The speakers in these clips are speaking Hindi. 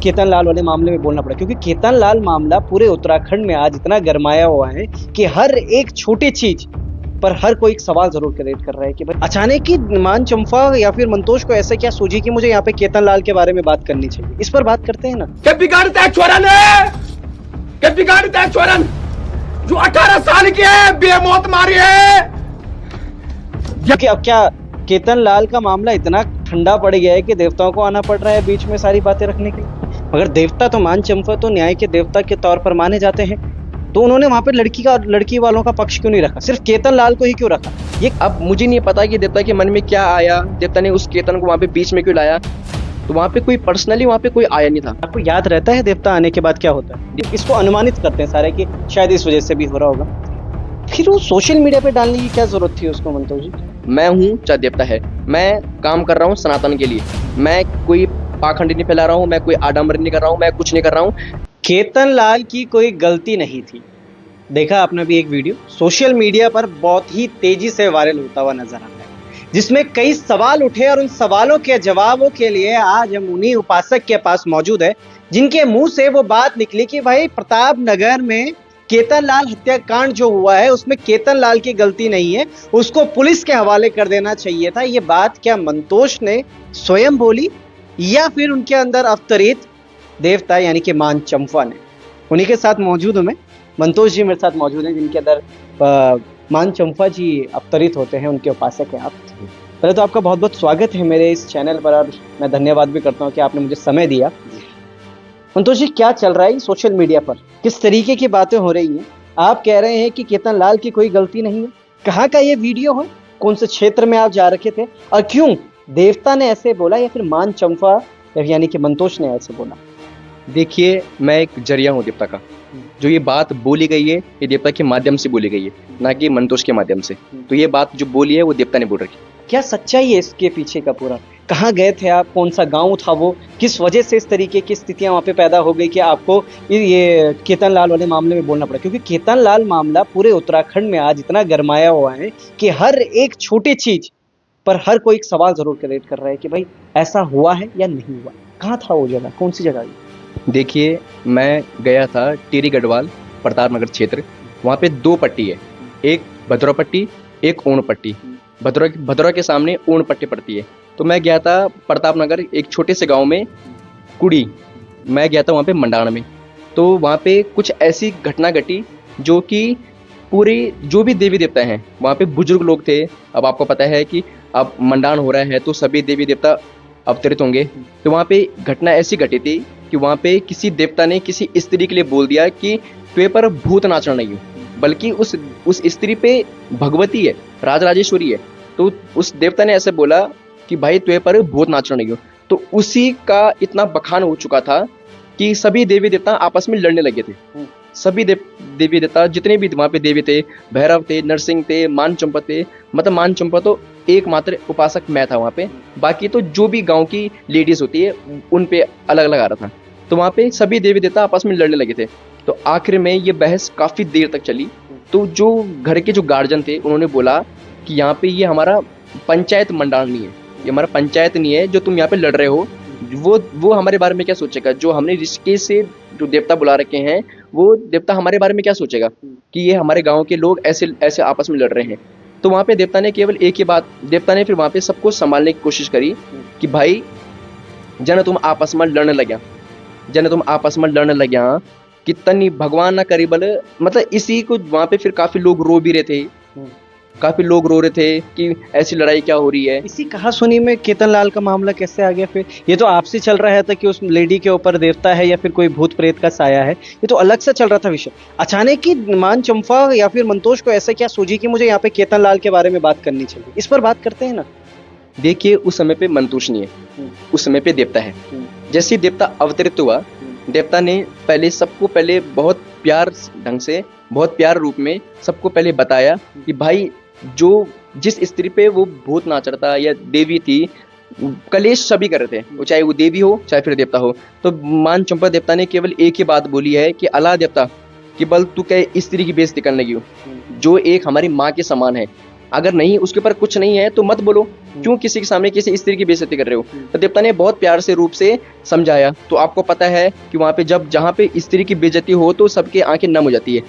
केतन लाल वाले मामले में बोलना पड़ा, क्योंकि केतन लाल मामला पूरे उत्तराखंड में आज इतना गरमाया हुआ है कि हर एक छोटी चीज पर हर कोई एक सवाल जरूर क्रिएट कर रहा है कि भाई अचानक ही मान चंपा या फिर मंतोष को ऐसा क्या सूझी कि मुझे यहाँ पे केतन लाल के बारे में बात करनी चाहिए। इस पर बात करते हैं ना। क्या बिगाड़ता है छोरन है? क्या बिगाड़ता है छोरन जो 18 साल की है, बेमौत मारी है? कि अब क्या केतन लाल का मामला इतना ठंडा पड़ गया है कि देवताओं को आना पड़ रहा है बीच में सारी बातें रखने के लिए। मगर देवता तो मान चंपा तो न्याय के देवता के तौर पर माने जाते हैं, तो उन्होंने वहां पे लड़की वालों का पक्ष क्यों नहीं रखा, सिर्फ केतन लाल को ही क्यों रखा? ये अब मुझे नहीं पता कि देवता के मन में क्या आया, देवता ने उस केतन को वहां पे बीच में क्यों लाया। तो वहां पे कोई पर्सनली वहां पे कोई आया नहीं था। आपको याद रहता है देवता आने के बाद क्या होता है? इसको अनुमानित करते हैं सारे कि शायद इस वजह से भी हो रहा होगा। फिर वो सोशल मीडिया पे डालने की क्या जरूरत थी उसको मंतोष जी? मैं हूँ चाहे देवता है, मैं काम कर रहा हूँ सनातन के लिए। मैं कोई पाखंड नहीं फैला रहा हूँ, मैं कोई आडंबर नहीं कर रहा हूँ, मैं कुछ नहीं कर रहा हूँ। केतन लाल की कोई गलती नहीं थी। देखा आपने भी एक वीडियो सोशल मीडिया पर बहुत ही तेजी से वायरल होता हुआ नजर आता है, जिसमें कई सवाल उठे और उन सवालों के जवाबों के लिए आज हम उन्हीं उपासक के पास मौजूद है जिनके मुंह से वो बात निकली कि भाई प्रताप नगर में केतन लाल हत्याकांड जो हुआ है उसमें केतन लाल की गलती नहीं है, उसको पुलिस के हवाले कर देना चाहिए था। ये बात क्या मंतोष ने स्वयं बोली या फिर उनके अंदर अवतरित देवता यानी कि मान चंपा ने? उन्हीं के साथ मौजूद हूं मैं। मंतोष जी मेरे साथ मौजूद हैं जिनके अंदर मान चंपा जी अवतरित होते हैं, उनके उपासक हैं आप। पहले तो आपका बहुत बहुत स्वागत है मेरे इस चैनल पर और मैं धन्यवाद भी करता हूं कि आपने मुझे समय दिया। मंतोष जी क्या चल रहा है सोशल मीडिया पर, किस तरीके की बातें हो रही हैं? आप कह रहे हैं कि केतन लाल की कोई गलती नहीं है, कहाँ का ये वीडियो है, कौन से क्षेत्र में आप जा रखे थे और क्यों देवता ने ऐसे बोला या फिर मान चंपा यानी कि मंतोष ने ऐसे बोला? देखिए, मैं एक जरिया हूँ देवता का। जो ये बात बोली गई है ये देवता के माध्यम से बोली गई है, ना कि मंतोष के माध्यम से। तो ये बात जो बोली है वो देवता ने बोल रखी। क्या सच्चाई है इसके पीछे का पूरा? कहाँ गए थे आप, कौन सा गांव था वो, किस वजह से इस तरीके की स्थितियां वहां पे पैदा हो गई कि आपको ये केतन लाल वाले मामले में बोलना पड़ा? क्योंकि केतन लाल मामला पूरे उत्तराखंड में आज इतना गरमाया हुआ है कि हर एक छोटी चीज पर हर कोई एक सवाल जरूर क्रिएट कर रहा है कि भाई ऐसा हुआ है या नहीं हुआ। कहाँ था वो जगह, कौन सी जगह? देखिए, मैं गया था टिहरी गढ़वाल प्रताप नगर क्षेत्र। वहाँ पे 2 पट्टी है, एक भद्रवा पट्टी, एक ऊण पट्टी। भद्रवा के सामने ऊण पट्टी पड़ती है। तो मैं गया था प्रताप नगर एक छोटे से गांव में कुड़ी, मैं गया था वहाँ पे मंडाण में। तो वहाँ पे कुछ ऐसी घटना घटी जो कि पूरे जो भी देवी देवता हैं वहाँ पे बुजुर्ग लोग थे। अब आपको पता है कि अब मंडाण हो रहा है तो सभी देवी देवता अवतरित होंगे। तो वहाँ पे घटना ऐसी घटी थी कि वहाँ पे किसी देवता ने किसी स्त्री के लिए बोल दिया कि तुझे पर भूत नाचना नहीं हो, बल्कि उस स्त्री पे भगवती है, राजराजेश्वरी है। तो उस देवता ने ऐसे बोला कि भाई तुझे पर भूत नाचना नहीं हो। तो उसी का इतना बखान हो चुका था कि सभी देवी देवता आपस में लड़ने लगे थे। सभी देवी देवता जितने भी वहाँ पे देवी थे, भैरव थे, नरसिंह थे, मान चंपा थे। मतलब मान चंपा तो एकमात्र उपासक मैं था वहाँ पे, बाकी तो जो भी गांव की लेडीज होती है उन पे अलग अलग आ रहा था। तो वहाँ पे सभी देवी देवता आपस में लड़ने लगे थे। तो आखिर में ये बहस काफ़ी देर तक चली। तो जो घर के जो गार्जियन थे उन्होंने बोला कि यहाँ पे ये हमारा पंचायत मंडाण नहीं है, ये हमारा पंचायत नहीं है, जो तुम यहाँ पे लड़ रहे हो वो हमारे बारे में क्या सोचेगा? जो हमने ऋषिकेश से जो देवता बुला रखे हैं वो देवता हमारे बारे में क्या सोचेगा कि ये हमारे गाँव के लोग ऐसे आपस में लड़ रहे हैं। तो वहाँ पे देवता ने केवल एक ही बात, देवता ने फिर वहाँ पे सबको संभालने की कोशिश करी कि भाई जन तुम आपस में लड़ने लग्या कि तनी भगवान ना करी बल। मतलब इसी को वहाँ पे फिर काफी लोग रो भी रहे थे, काफी लोग रो रहे थे कि ऐसी लड़ाई क्या हो रही है। इसी कहासुनी में केतन लाल का मामला कैसे आ गया? फिर ये तो आपसे चल रहा था कि उस लेडी के ऊपर देवता है या फिर कोई भूत प्रेत का साया है, ये तो अलग से चल रहा था विषय। अचानक ही मान चंपा या फिर मंतोष को ऐसा क्या सूझी कि मुझे यहाँ पे केतन लाल के बारे में बात करनी चाहिए? इस पर बात करते हैं ना। देखिए, उस समय पे मंतोष नहीं है, उस समय पे देवता है। जैसे देवता अवतरित हुआ, देवता ने सबको पहले बहुत प्यार ढंग से, बहुत प्यार रूप में सबको पहले बताया कि भाई जो जिस स्त्री पे वो भूत नाच रहा था या देवी थी, कलेश सभी कर रहे थे, वो चाहे वो देवी हो चाहे फिर देवता हो। तो मान चंपा देवता ने केवल एक ही बात बोली है कि अल्लाह देवता कि बल तू क्या स्त्री की बेइज्जती करने लगी हो, जो एक हमारी माँ के समान है, अगर नहीं उसके ऊपर कुछ नहीं है तो मत बोलो, क्यों किसी के सामने किसी स्त्री की बेइज्जती कर रहे हो। तो देवता ने बहुत प्यार से रूप से समझाया। तो आपको पता है कि वहाँ पे जहाँ पे स्त्री की बेइज्जती हो तो सबकी आंखें नम हो जाती है,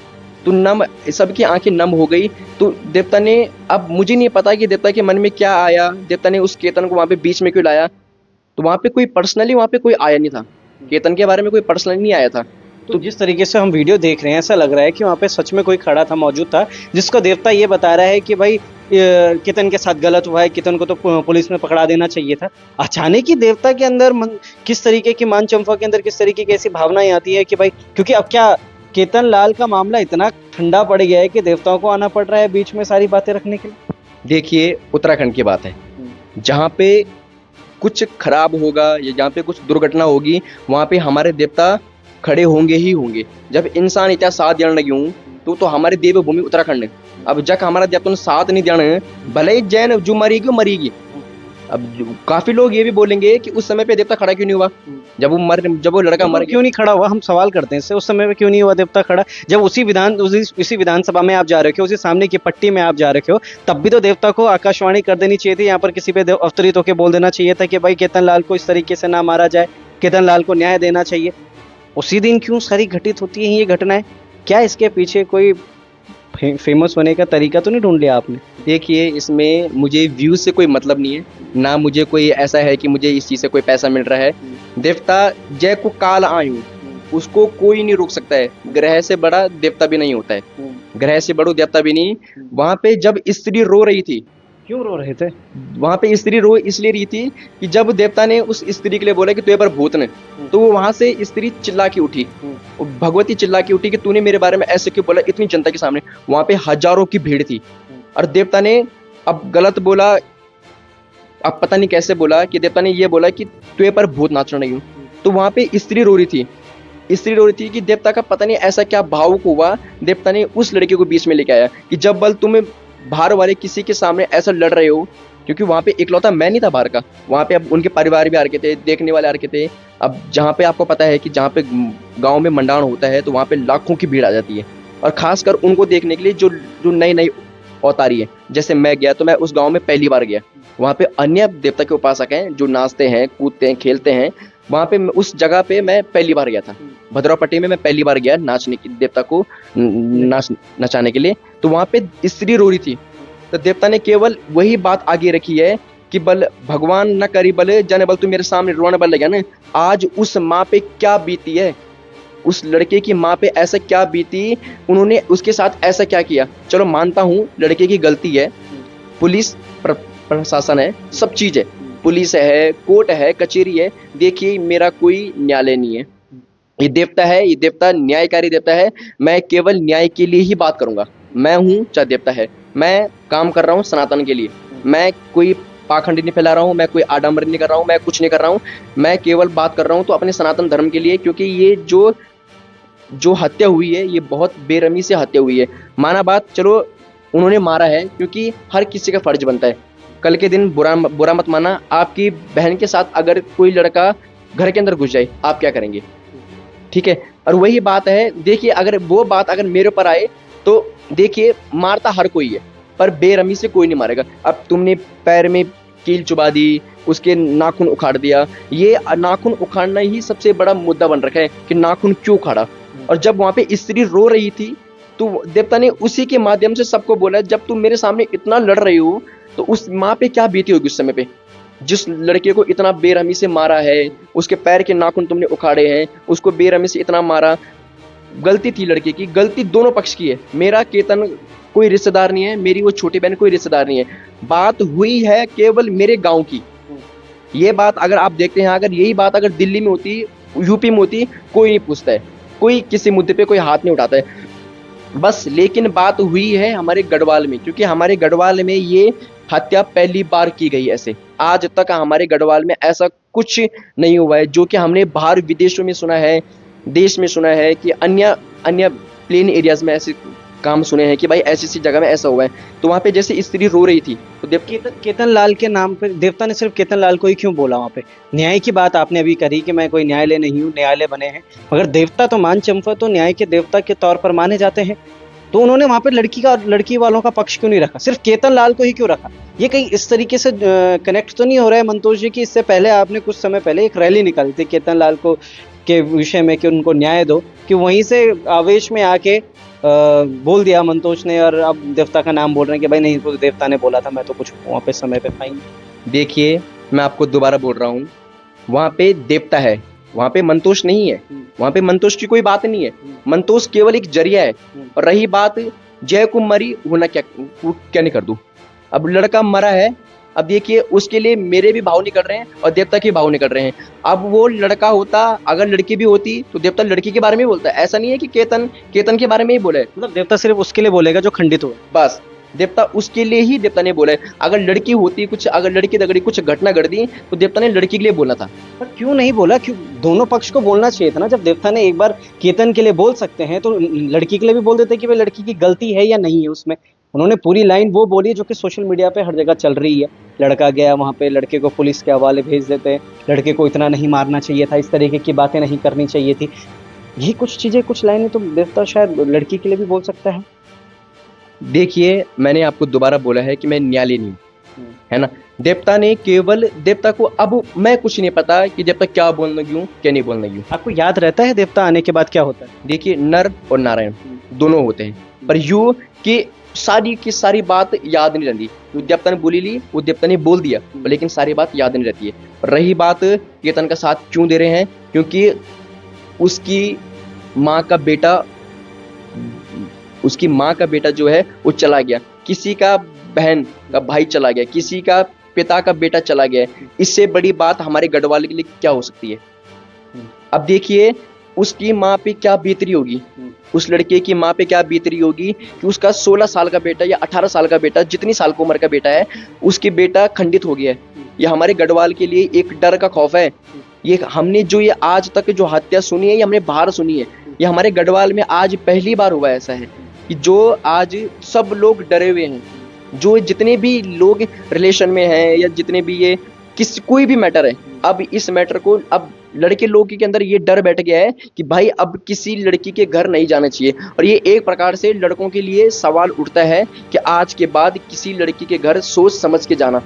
तो सबकी आंखें नम हो गई। तो देवता ने, अब मुझे नहीं पता कि देवता के मन में क्या आया, देवता ने उस केतन को वहाँ पे बीच में क्यों लाया। तो वहाँ पे कोई पर्सनली वहाँ पे कोई आया नहीं था, केतन के बारे में कोई पर्सनली नहीं आया था। तो जिस तरीके से हम वीडियो देख रहे हैं ऐसा लग रहा है कि वहाँ पे सच में कोई खड़ा था, मौजूद था, जिसको देवता ये बता रहा है कि भाई केतन के साथ गलत हुआ है, केतन को तो पुलिस में पकड़ा देना चाहिए था। अचानक ही देवता के अंदर किस तरीके की मान चंपा के अंदर किस तरीके की ऐसी भावनाएं आती है कि भाई, क्योंकि अब क्या केतन लाल का मामला इतना ठंडा पड़ गया है कि देवताओं को आना पड़ रहा है बीच में सारी बातें रखने के लिए। देखिए उत्तराखंड की बात है, जहाँ पे कुछ खराब होगा या जहाँ पे कुछ दुर्घटना होगी वहाँ पे हमारे देवता खड़े होंगे ही होंगे। जब इंसान इतना साथ देने लगे हूँ तो हमारी देवभूमि उत्तराखंड है। अब जब हमारा देवता साथ नहीं देना, भले ही जैन जो मरेगी वो मरेगी। अब काफी लोग ये भी बोलेंगे कि उस समय पे देवता खड़ा क्यों नहीं हुआ, जब वो लड़का मर गया क्यों नहीं खड़ा हुआ। हम सवाल करते हैं इससे, उस समय पे क्यों नहीं हुआ देवता खड़ा, जब उसी विधानसभा में आप जा रखे हो, उसी सामने की पट्टी में आप जा रखे हो, तब भी तो देवता को आकाशवाणी कर देनी चाहिए थी, यहाँ पर किसी पे अवतरित होकर बोल देना चाहिए था कि भाई केतन लाल को इस तरीके से ना मारा जाए, केतन लाल को न्याय देना चाहिए। उसी दिन क्यों सारी घटित होती है ये घटनाएं? क्या इसके पीछे कोई फेमस होने का तरीका तो नहीं ढूंढ लिया आपने? देखिए इसमें मुझे व्यूज से कोई मतलब नहीं है, ना मुझे कोई ऐसा है कि मुझे इस चीज से कोई पैसा मिल रहा है। देवता जय को काल आयु, उसको कोई नहीं रोक सकता है। ग्रह से बड़ा देवता भी नहीं होता है, ग्रह से बड़ो देवता भी नहीं। वहां पे जब स्त्री रो रही थी, क्यों रो रहे थे? वहां पे स्त्री रो इसलिए रही थी कि जब देवता ने उस स्त्री के लिए बोला कि तुझे पर भूत ने, तो वो वहां से स्त्री चिल्ला के उठी, भगवती चिल्ला के उठी कि तूने मेरे बारे में ऐसे क्यों बोला इतनी जनता के सामने। वहां पे हजारों की भीड़ थी और देवता ने अब गलत बोला, अब पता नहीं कैसे बोला कि देवता ने ये बोला कि तुझे पर भूत नाच रही हूँ। तो वहां पे स्त्री रो रही थी, स्त्री रो रही थी कि देवता का पता नहीं ऐसा क्या भावुक हुआ, देवता ने उस लड़के को बीच में लेके आया कि जब बल तुम्हें बाहर वाले किसी के सामने ऐसा लड़ रहे हो, क्योंकि वहां पे इकलौता मैं नहीं था बाहर का, वहां पे अब उनके परिवार भी आ रखे थे, देखने वाले आ रखे थे। अब जहाँ पे आपको पता है कि जहाँ पे गांव में मंडाण होता है तो वहां पे लाखों की भीड़ आ जाती है, और खासकर उनको देखने के लिए जो नई नई अवतारी है। जैसे मैं गया तो मैं उस गाँव में पहली बार गया, वहाँ पे अन्य देवता के उपासक हैं जो नाचते हैं, कूदते हैं, खेलते हैं। वहाँ पे उस जगह पे मैं पहली बार गया था, भद्रौपट्टी में मैं पहली बार गया नाचने की, देवता को नचाने के लिए। तो वहाँ पे स्त्री रो रही थी, तो देवता ने केवल वही बात आगे रखी है कि बल भगवान न करी बल जन बल, तू मेरे सामने रोने बल लगा ना। आज उस माँ पे क्या बीती है, उस लड़के की माँ पे ऐसा क्या बीती, उन्होंने उसके साथ ऐसा क्या किया। चलो मानता हूँ लड़के की गलती है, पुलिस प्रशासन है, सब चीज है, पुलिस है, कोर्ट है, कचेरी है। देखिए मेरा कोई न्यायालय नहीं है, ये देवता है, ये देवता न्यायकारी देवता है। मैं केवल न्याय के लिए ही बात करूंगा। मैं हूँ चाहे देवता है, मैं काम कर रहा हूँ सनातन के लिए, मैं कोई पाखंडी नहीं फैला रहा हूँ, मैं कोई आडंबर नहीं कर रहा हूँ, मैं कुछ नहीं कर रहा हूँ। मैं केवल बात कर रहा हूँ तो अपने सनातन धर्म के लिए, क्योंकि ये जो हत्या हुई है ये बहुत बेरहमी से हत्या हुई है। माना बात, चलो उन्होंने मारा है क्योंकि हर किसी का फर्ज बनता है। कल के दिन बुरा मत माना, आपकी बहन के साथ अगर कोई लड़का घर के अंदर घुस जाए आप क्या करेंगे, ठीक है। और वही बात है, देखिए अगर वो बात अगर मेरे ऊपर आए तो देखिए मारता हर कोई है पर बेरहमी से कोई नहीं मारेगा। अब तुमने पैर में कील चुबा दी, उसके नाखून उखाड़ दिया, ये नाखून उखाड़ना ही सबसे बड़ा मुद्दा बन रखा है कि नाखून क्यों उखाड़ा। और जब वहां पे स्त्री रो रही थी तो देवता ने उसी के माध्यम से सबको बोला, जब तुम मेरे सामने इतना लड़ रही हो तो उस माँ पे क्या बीती होगी उस समय पे, जिस लड़के को इतना बेरहमी से मारा है, उसके पैर के नाखून तुमने उखाड़े हैं, उसको बेरहमी से इतना मारा। गलती थी लड़के की, गलती दोनों पक्ष की है। मेरा केतन कोई रिश्तेदार नहीं है, मेरी वो छोटी बहन कोई रिश्तेदार नहीं है। बात हुई है केवल मेरे गांव की। ये बात अगर आप देखते हैं, अगर यही बात अगर दिल्ली में होती, यूपी में होती, कोई नहीं पूछता है, कोई किसी मुद्दे पे कोई हाथ नहीं उठाता है बस। लेकिन बात हुई है हमारे गढ़वाल में, क्योंकि हमारे गढ़वाल में ये हत्या पहली बार की गई। ऐसे आज तक हमारे गढ़वाल में ऐसा कुछ नहीं हुआ है, जो कि हमने बाहर विदेशों में सुना है, देश में सुना है कि अन्य प्लेन एरियाज में ऐसे काम सुने हैं कि भाई ऐसी सी जगह में ऐसा हुआ है। तो वहाँ पे जैसे स्त्री रो रही थी तो केतन लाल के नाम पे देवता ने सिर्फ केतन लाल को ही क्यों बोला? वहाँ पे न्याय की बात आपने अभी करी कि मैं कोई न्यायालय नहीं हूँ, न्यायालय बने हैं, मगर देवता तो मान चंपा तो न्याय के देवता के तौर पर माने जाते हैं। तो उन्होंने वहां पे लड़की वालों का पक्ष क्यों नहीं रखा, सिर्फ केतन लाल को ही क्यों रखा? ये कहीं इस तरीके से कनेक्ट तो नहीं हो रहा है मंतोष जी कि इससे पहले आपने कुछ समय पहले एक रैली निकाली थी केतन लाल को के विषय में कि उनको न्याय दो, कि वहीं से आवेश में आके बोल दिया मंतोष ने, और अब देवता का नाम बोल रहे हैं कि भाई नहीं, तो देवता ने बोला था, मैं तो कुछ वहाँ पे समय पे फाइन। देखिए मैं आपको दोबारा बोल रहा हूँ, वहाँ पे देवता है, वहाँ पे मंतोष नहीं है, वहाँ पे मंतोष की कोई बात नहीं है, मंतोष केवल एक जरिया है। और रही बात जय कुमारी होना, क्या नहीं कर दूं, अब लड़का मरा है, अब देखिए उसके लिए मेरे भी भाव निकल रहे हैं और देवता के भाव निकल रहे हैं। अब वो लड़का होता, अगर लड़की भी होती तो देवता लड़की के बारे में ही बोलता है, ऐसा नहीं है कि केतन के बारे में ही बोले। मतलब देवता सिर्फ उसके लिए बोलेगा जो खंडित हुआ, बस देवता उसके लिए ही देवता ने बोला है। अगर लड़की होती, कुछ अगर लड़की दगड़ी कुछ घटना घट दी तो देवता ने लड़की के लिए बोला था। पर क्यों नहीं बोला? क्यों दोनों पक्ष को बोलना चाहिए था ना? जब देवता ने एक बार केतन के लिए बोल सकते हैं तो लड़की के लिए भी बोल देते कि भाई लड़की की गलती है या नहीं है उसमें। उन्होंने पूरी लाइन वो बोली जो कि सोशल मीडिया पे हर जगह चल रही है, लड़का गया वहां पे, लड़के को पुलिस के हवाले भेज देते हैं, लड़के को इतना नहीं मारना चाहिए था, इस तरीके की बातें नहीं करनी चाहिए थी। ये कुछ चीजें, कुछ लाइनें तो देवता शायद लड़की के लिए भी बोल सकता है। देखिए मैंने आपको दोबारा बोला है कि मैं न्यायालय नहीं हूं, है ना। देवता ने केवल, देवता को अब मैं कुछ नहीं पता कि देवता क्या बोलने क्यों, क्या नहीं बोलने क्यों। आपको याद रहता है देवता आने के बाद क्या होता है? देखिए नर और नारायण दोनों होते हैं, पर यूं कि सारी की सारी बात याद नहीं रहती। जो देवता ने बोली ली वो देवता ने बोल दिया, लेकिन सारी बात याद नहीं रहती है। रही बात केतन का साथ क्यों दे रहे हैं, क्योंकि उसकी माँ का बेटा जो है वो चला गया, किसी का बहन का भाई चला गया, किसी का पिता का बेटा चला गया। इससे बड़ी बात हमारे गढ़वाल के लिए क्या हो सकती है? अब देखिए उसकी माँ पे क्या बीतरी होगी, उस लड़के की माँ पे क्या बीतरी होगी कि उसका 16 साल का बेटा या 18 साल का बेटा, जितनी साल की उम्र का बेटा है, उसके बेटा खंडित हो गया है। ये हमारे गढ़वाल के लिए एक डर का खौफ है। ये हमने जो ये आज तक जो हत्या सुनी है, ये हमने बाहर सुनी है, ये हमारे गढ़वाल में आज पहली बार हुआ ऐसा है कि जो आज सब लोग डरे हुए हैं। जो जितने भी लोग रिलेशन में हैं या जितने भी ये कोई भी मैटर है, अब इस मैटर को अब लड़के लोगों के अंदर ये डर बैठ गया है कि भाई अब किसी लड़की के घर नहीं जाना चाहिए। और ये एक प्रकार से लड़कों के लिए सवाल उठता है कि आज के बाद किसी लड़की के घर सोच समझ के जाना।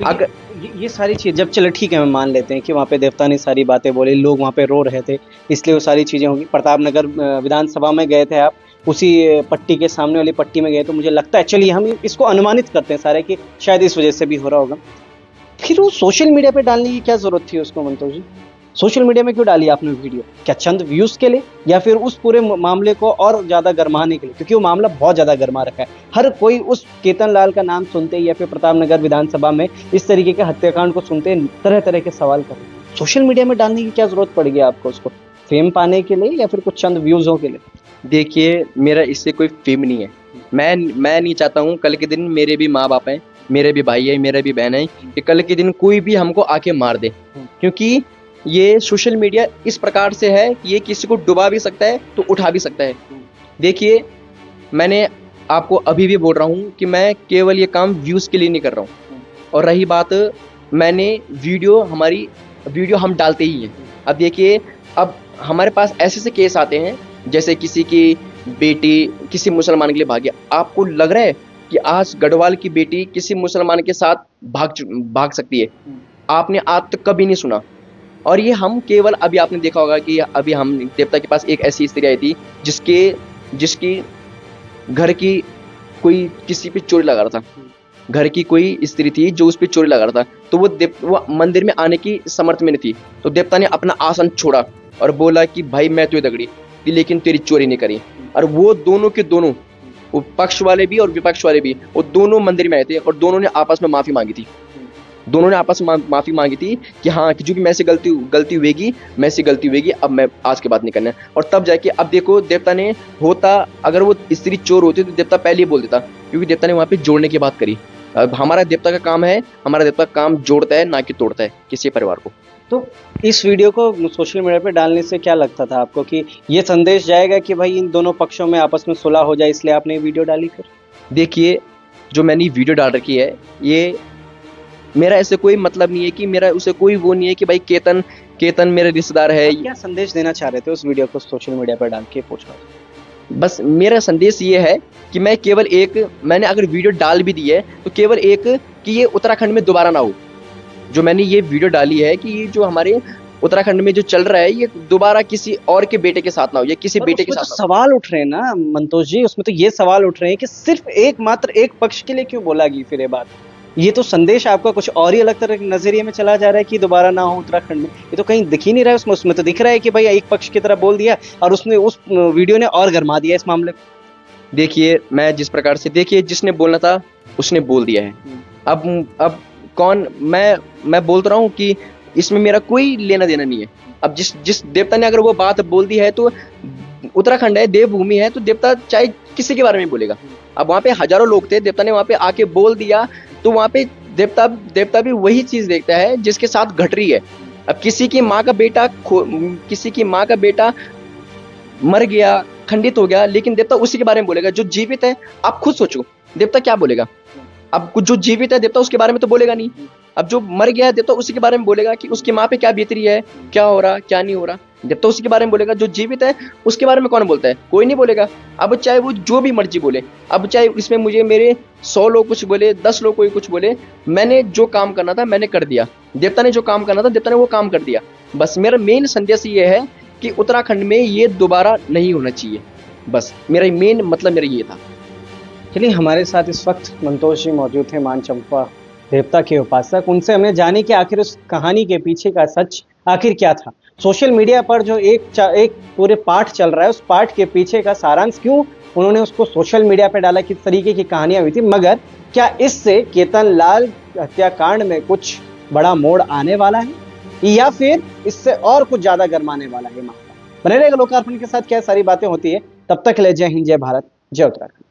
अगर ये सारी चीज़ जब, चलो ठीक है, हम मान लेते हैं कि वहाँ पे देवता ने सारी बातें बोली, लोग वहाँ पे रो रहे थे, इसलिए वो सारी चीज़ें होंगी। प्रतापनगर विधानसभा में गए थे आप, उसी पट्टी के सामने वाली पट्टी में गए, तो मुझे लगता है, चलिए हम इसको अनुमानित करते हैं सारे कि शायद इस वजह से भी हो रहा होगा। फिर वो सोशल मीडिया पे डालने की क्या जरूरत थी उसको मंतोष जी? सोशल मीडिया में क्यों डाली आपने वीडियो? क्या चंद व्यूज के लिए, या फिर उस पूरे मामले को और ज्यादा गरमाने के लिए? क्योंकि वो मामला बहुत ज्यादा गरमा रखा है, हर कोई उस केतन लाल का नाम सुनते ही या फिर प्रतापनगर विधानसभा में इस तरीके के हत्याकांड को सुनते तरह तरह के सवाल कर। सोशल मीडिया में डालने की क्या जरूरत पड़ गई आपको उसको? फेम पाने के लिए या फिर कुछ चंद व्यूजों के लिए? देखिए मेरा इससे कोई फेम नहीं है। मैं नहीं चाहता हूँ कल के दिन मेरे भी माँ बाप हैं, मेरे भी भाई है, मेरे भी बहन है, कि कल के दिन कोई भी हमको आके मार दे। क्योंकि ये सोशल मीडिया इस प्रकार से है कि ये किसी को डुबा भी सकता है तो उठा भी सकता है। देखिए मैंने आपको अभी भी बोल रहा हूँ कि मैं केवल ये काम व्यूज़ के लिए नहीं कर रहा हूँ। और रही बात, मैंने वीडियो हम डालते ही हैं। अब देखिए अब हमारे पास ऐसे केस आते हैं, जैसे किसी की बेटी किसी मुसलमान के लिए भाग गया। आपको लग रहा है कि आज गढ़वाल की बेटी किसी मुसलमान के साथ भाग सकती है? आपने आज तक कभी नहीं सुना। और ये हम केवल, अभी आपने देखा होगा कि अभी हम देवता के पास एक ऐसी स्त्री आई थी जिसकी घर की कोई किसी पे चोरी लगा रहा था, घर की कोई स्त्री थी जो उस पे चोरी लगा रहा था, तो वो मंदिर में आने की समर्थ में नहीं थी। तो देवता ने अपना आसन छोड़ा और बोला कि भाई मैं तो दगड़ी, लेकिन तेरी चोरी नहीं करी। और वो दोनों के दोनों, वो पक्ष वाले भी और विपक्ष वाले भी, वो दोनों मंदिर में आए थे और दोनों ने आपस में माफी मांगी थी। दोनों ने आपस में माफी मांगी थी कि हाँ कि जो भी मैं से गलती हुएगी, अब मैं आज के बाद नहीं करना है। और तब जाके अब देखो, देवता ने होता, अगर वो स्त्री चोर होती तो देवता पहले ही बोल देता, क्योंकि देवता ने वहाँ पे जोड़ने की बात करी। अब हमारा देवता का काम है, हमारा देवता काम जोड़ता है ना कि तोड़ता है किसी परिवार को। तो इस वीडियो को सोशल मीडिया पे डालने से क्या लगता था आपको कि ये संदेश जाएगा कि भाई इन दोनों पक्षों में आपस में सुलह हो जाए, इसलिए आपने वीडियो डाली? फिर देखिए जो मैंने वीडियो डाल रखी है, ये मेरा ऐसे कोई मतलब नहीं है कि मेरा उसे कोई वो नहीं है कि भाई केतन मेरे रिश्तेदार है। क्या संदेश देना चाह रहे थे उस वीडियो को सोशल मीडिया पर डाल के? पूछ रहा हूं। बस मेरा संदेश ये है कि मैं केवल एक, मैंने अगर वीडियो डाल भी दी है तो केवल एक कि ये उत्तराखंड में दोबारा ना हो। जो मैंने ये वीडियो डाली है कि ये जो हमारे उत्तराखंड में जो चल रहा है ये दोबारा किसी और के बेटे के साथ ना हो, या किसी और बेटे के उसमें तो साथ ना हो। सवाल उठ रहे हैं ना मंतोष जी, उसमें तो ये सवाल उठ रहे हैं कि सिर्फ एकमात्र एक पक्ष के लिए क्यों बोला गई फिर ये बात। ये तो संदेश आपका कुछ और ही अलग तरह के नजरिए में चला जा रहा है कि दोबारा ना हो उत्तराखंड में। ये तो कहीं दिख ही नहीं रहा है उसमें। उसमें तो दिख रहा है कि भाई एक पक्ष की तरह बोल दिया और उसने उस वीडियो ने और गरमा दिया इस मामले को। देखिए मैं जिस प्रकार से, देखिए जिसने बोलना था उसने बोल दिया है। अब कौन, मैं बोल रहा हूँ कि इसमें मेरा कोई लेना देना नहीं है। अब जिस देवता ने अगर वो बात बोल दी है तो उत्तराखंड है, देवभूमि है, तो देवता चाहे किसी के बारे में बोलेगा। अब वहाँ पे हजारों लोग थे, देवता ने वहाँ पे आके बोल दिया तो वहाँ पे देवता भी वही चीज देखता है जिसके साथ घट रही है। अब किसी की माँ का बेटा मर गया, खंडित हो गया, लेकिन देवता उसी के बारे में बोलेगा। जो जीवित है, आप खुद सोचो देवता क्या बोलेगा। अब कुछ जो जीवित है देवता उसके बारे में तो बोलेगा नहीं। अब जो मर गया है देवता उसी के बारे में बोलेगा कि उसकी माँ पे क्या बीत रही है, क्या हो रहा, क्या नहीं हो रहा, देवता उसी के बारे में बोलेगा। जो जीवित है उसके बारे में कौन बोलता है? कोई नहीं बोलेगा। अब चाहे वो जो भी मर्जी बोले, अब चाहे इसमें मुझे मेरे 100 लोग कुछ बोले, 10 लोग कोई कुछ बोले, मैंने जो काम करना था मैंने कर दिया। देवता ने जो काम करना था देवता ने वो काम कर दिया। बस मेरा मेन संदेश ये है कि उत्तराखंड में ये दोबारा नहीं होना चाहिए। बस मेरा मेन मतलब मेरा ये था। चलिए, हमारे साथ इस वक्त मंतोष जी मौजूद थे, मानचंपा देवता के उपासक। उनसे हमने जाने कि आखिर उस कहानी के पीछे का सच आखिर क्या था। सोशल मीडिया पर जो एक पूरे पाठ चल रहा है, उस पाठ के पीछे का सारांश क्यों उन्होंने उसको सोशल मीडिया पे डाला, किस तरीके की कहानियां हुई थी। मगर क्या इससे केतन लाल हत्याकांड में कुछ बड़ा मोड़ आने वाला है या फिर इससे और कुछ ज्यादा गरमाने वाला है मामला? बने रहेगा लोकार्पण के साथ, क्या सारी बातें होती है। तब तक ले जय हिंद, जय भारत, जय उत्तराखंड।